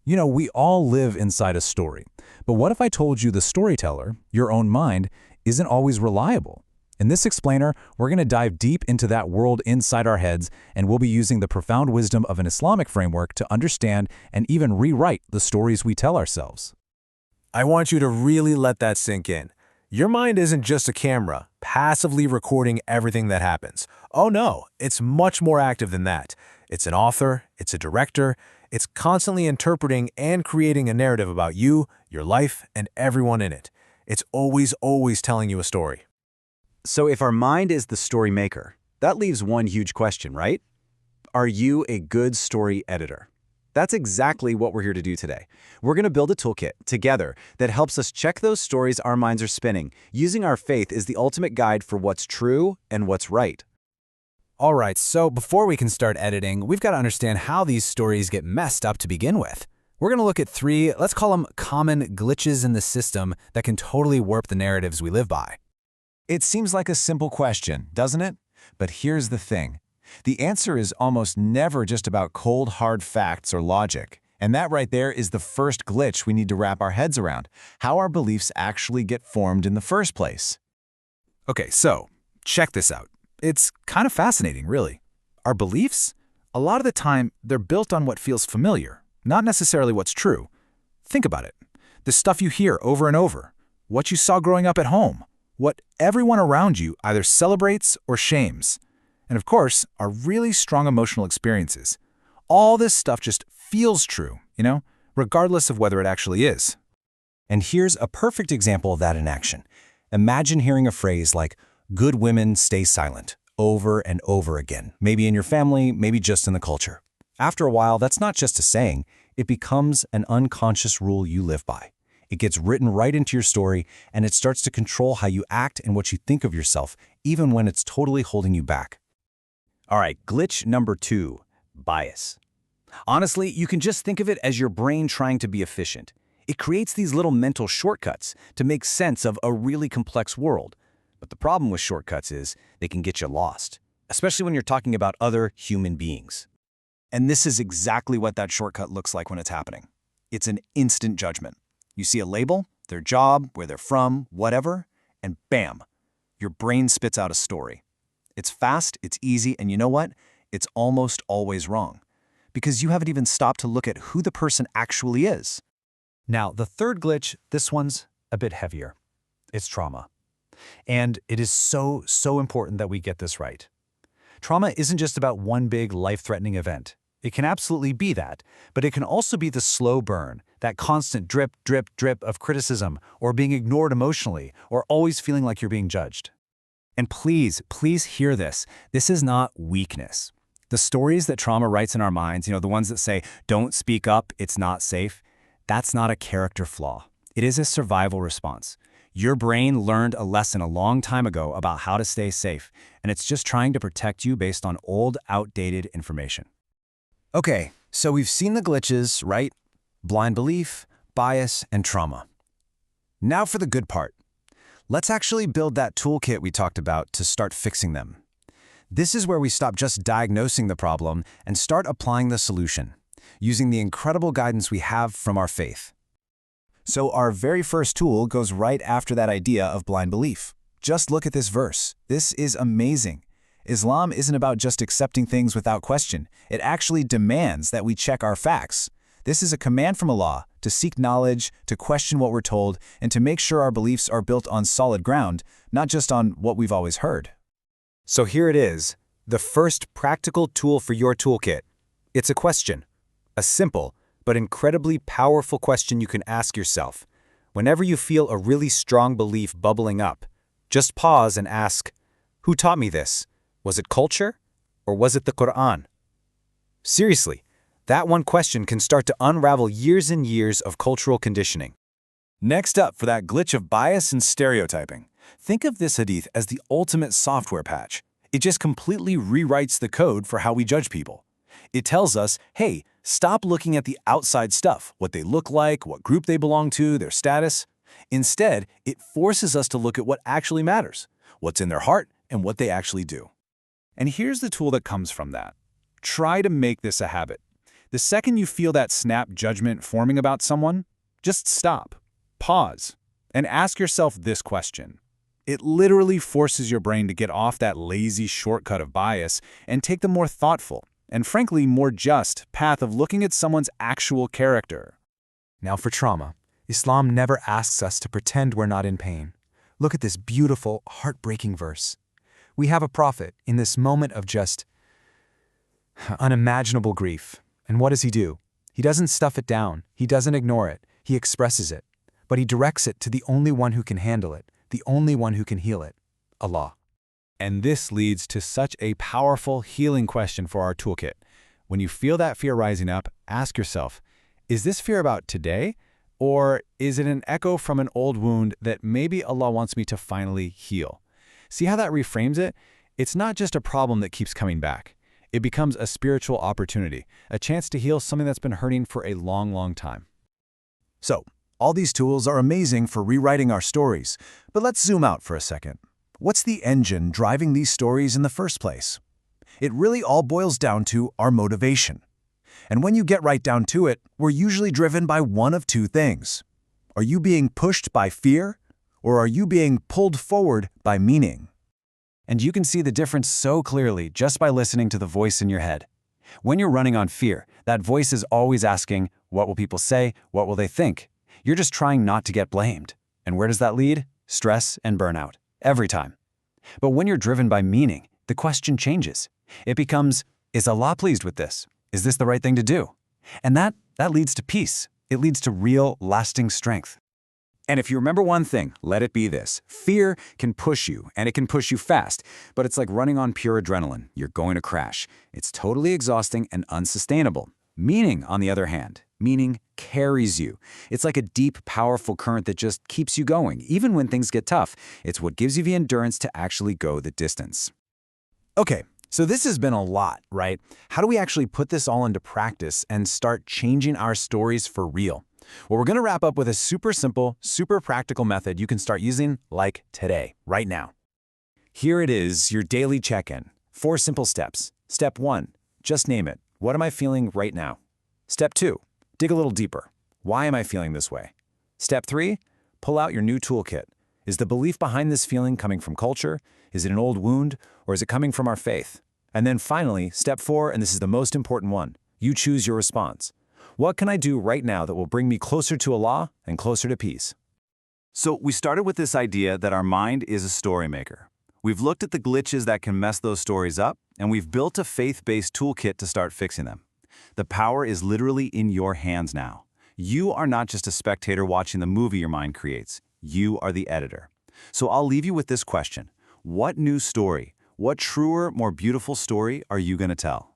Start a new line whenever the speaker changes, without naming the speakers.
We all live inside a story. But what if I told you the storyteller, your own mind, isn't always reliable? In this explainer, we're going to dive deep into that world inside our heads, and we'll be using the profound wisdom of an Islamic framework to understand and even rewrite the stories we tell ourselves.
I want you to really let that sink in. Your mind isn't just a camera, passively recording everything that happens. Oh no, it's much more active than that. It's an author, it's a director, it's constantly interpreting and creating a narrative about you, your life, and everyone in it. It's always telling you a story.
So if our mind is the story maker, that leaves one huge question, right? Are you a good story editor? That's exactly what we're here to do today. We're going to build a toolkit together that helps us check those stories our minds are spinning, using our faith as the ultimate guide for what's true and what's right.
All right, so before we can start editing, we've got to understand how these stories get messed up to begin with. We're going to look at 3, let's call them common glitches in the system that can totally warp the narratives we live by.
It seems like a simple question, doesn't it? But here's the thing. The answer is almost never just about cold, hard facts or logic. And that right there is the first glitch we need to wrap our heads around, how our beliefs actually get formed in the first place.
Okay, so check this out. It's kind of fascinating, really. Our beliefs, a lot of the time, they're built on what feels familiar, not necessarily what's true. Think about it. The stuff you hear over and over, what you saw growing up at home, what everyone around you either celebrates or shames. And of course, our really strong emotional experiences. All this stuff just feels true, regardless of whether it actually is.
And here's a perfect example of that in action. Imagine hearing a phrase like, "Good women stay silent," over and over again, maybe in your family, maybe just in the culture. After a while, that's not just a saying, it becomes an unconscious rule you live by. It gets written right into your story, and it starts to control how you act and what you think of yourself, even when it's totally holding you back.
All right, glitch number 2, bias. Honestly, you can just think of it as your brain trying to be efficient. It creates these little mental shortcuts to make sense of a really complex world. But the problem with shortcuts is they can get you lost, especially when you're talking about other human beings.
And this is exactly what that shortcut looks like when it's happening. It's an instant judgment. You see a label, their job, where they're from, whatever, and bam, your brain spits out a story. It's fast, it's easy, and you know what? It's almost always wrong. Because you haven't even stopped to look at who the person actually is.
Now, the third glitch, this one's a bit heavier. It's trauma. And it is so important that we get this right. Trauma isn't just about one big life-threatening event. It can absolutely be that, but it can also be the slow burn, that constant drip of criticism, or being ignored emotionally, or always feeling like you're being judged.
And please hear this. This is not weakness. The stories that trauma writes in our minds, the ones that say, "Don't speak up, it's not safe," that's not a character flaw. It is a survival response. Your brain learned a lesson a long time ago about how to stay safe, and it's just trying to protect you based on old, outdated information. Okay, so we've seen the glitches, right? Blind belief, bias, and trauma. Now for the good part. Let's actually build that toolkit we talked about to start fixing them. This is where we stop just diagnosing the problem and start applying the solution, using the incredible guidance we have from our faith. So our very first tool goes right after that idea of blind belief. Just look at this verse. This is amazing. Islam isn't about just accepting things without question. It actually demands that we check our facts. This is a command from Allah to seek knowledge, to question what we're told, and to make sure our beliefs are built on solid ground, not just on what we've always heard.
So here it is, the first practical tool for your toolkit. It's a question, a simple but incredibly powerful question you can ask yourself. Whenever you feel a really strong belief bubbling up, just pause and ask, who taught me this? Was it culture, or was it the Quran? Seriously, that one question can start to unravel years and years of cultural conditioning.
Next up, for that glitch of bias and stereotyping. Think of this hadith as the ultimate software patch. It just completely rewrites the code for how we judge people. It tells us, hey, stop looking at the outside stuff, what they look like, what group they belong to, their status. Instead, it forces us to look at what actually matters, what's in their heart, and what they actually do. And here's the tool that comes from that. Try to make this a habit.
The second you feel that snap judgment forming about someone, just stop, pause, and ask yourself this question. It literally forces your brain to get off that lazy shortcut of bias and take the more thoughtful, and frankly more just, path of looking at someone's actual character.
Now for trauma, Islam never asks us to pretend we're not in pain. Look at this beautiful, heartbreaking verse. We have a prophet in this moment of just unimaginable grief. And what does he do? He doesn't stuff it down. He doesn't ignore it. He expresses it. But he directs it to the only one who can handle it, the only one who can heal it, Allah.
And this leads to such a powerful healing question for our toolkit. When you feel that fear rising up, ask yourself, is this fear about today? Or is it an echo from an old wound that maybe Allah wants me to finally heal? See how that reframes it? It's not just a problem that keeps coming back. It becomes a spiritual opportunity, a chance to heal something that's been hurting for a long, long time.
So, all these tools are amazing for rewriting our stories, but let's zoom out for a second. What's the engine driving these stories in the first place? It really all boils down to our motivation. And when you get right down to it, we're usually driven by one of two things. Are you being pushed by fear, or are you being pulled forward by meaning? And you can see the difference so clearly just by listening to the voice in your head. When you're running on fear, that voice is always asking, what will people say? What will they think? You're just trying not to get blamed. And where does that lead? Stress and burnout. Every time. But when you're driven by meaning, the question changes. It becomes, is Allah pleased with this? Is this the right thing to do? And that leads to peace. It leads to real, lasting strength. And if you remember one thing, let it be this. Fear can push you, and it can push you fast, but it's like running on pure adrenaline. You're going to crash. It's totally exhausting and unsustainable. Meaning, on the other hand, meaning carries you. It's like a deep, powerful current that just keeps you going, even when things get tough. It's what gives you the endurance to actually go the distance. Okay, so this has been a lot, right? How do we actually put this all into practice and start changing our stories for real? Well, we're going to wrap up with a super simple, super practical method you can start using like today, right now. Here it is, your daily check-in. 4 simple steps. Step 1, just name it. What am I feeling right now? Step 2, dig a little deeper. Why am I feeling this way? Step 3, pull out your new toolkit. Is the belief behind this feeling coming from culture? Is it an old wound? Or is it coming from our faith? And then finally, step 4, and this is the most important one, you choose your response. What can I do right now that will bring me closer to Allah and closer to peace? So we started with this idea that our mind is a story maker. We've looked at the glitches that can mess those stories up, and we've built a faith-based toolkit to start fixing them. The power is literally in your hands now. You are not just a spectator watching the movie your mind creates. You are the editor. So I'll leave you with this question. What new story, what truer, more beautiful story are you going to tell?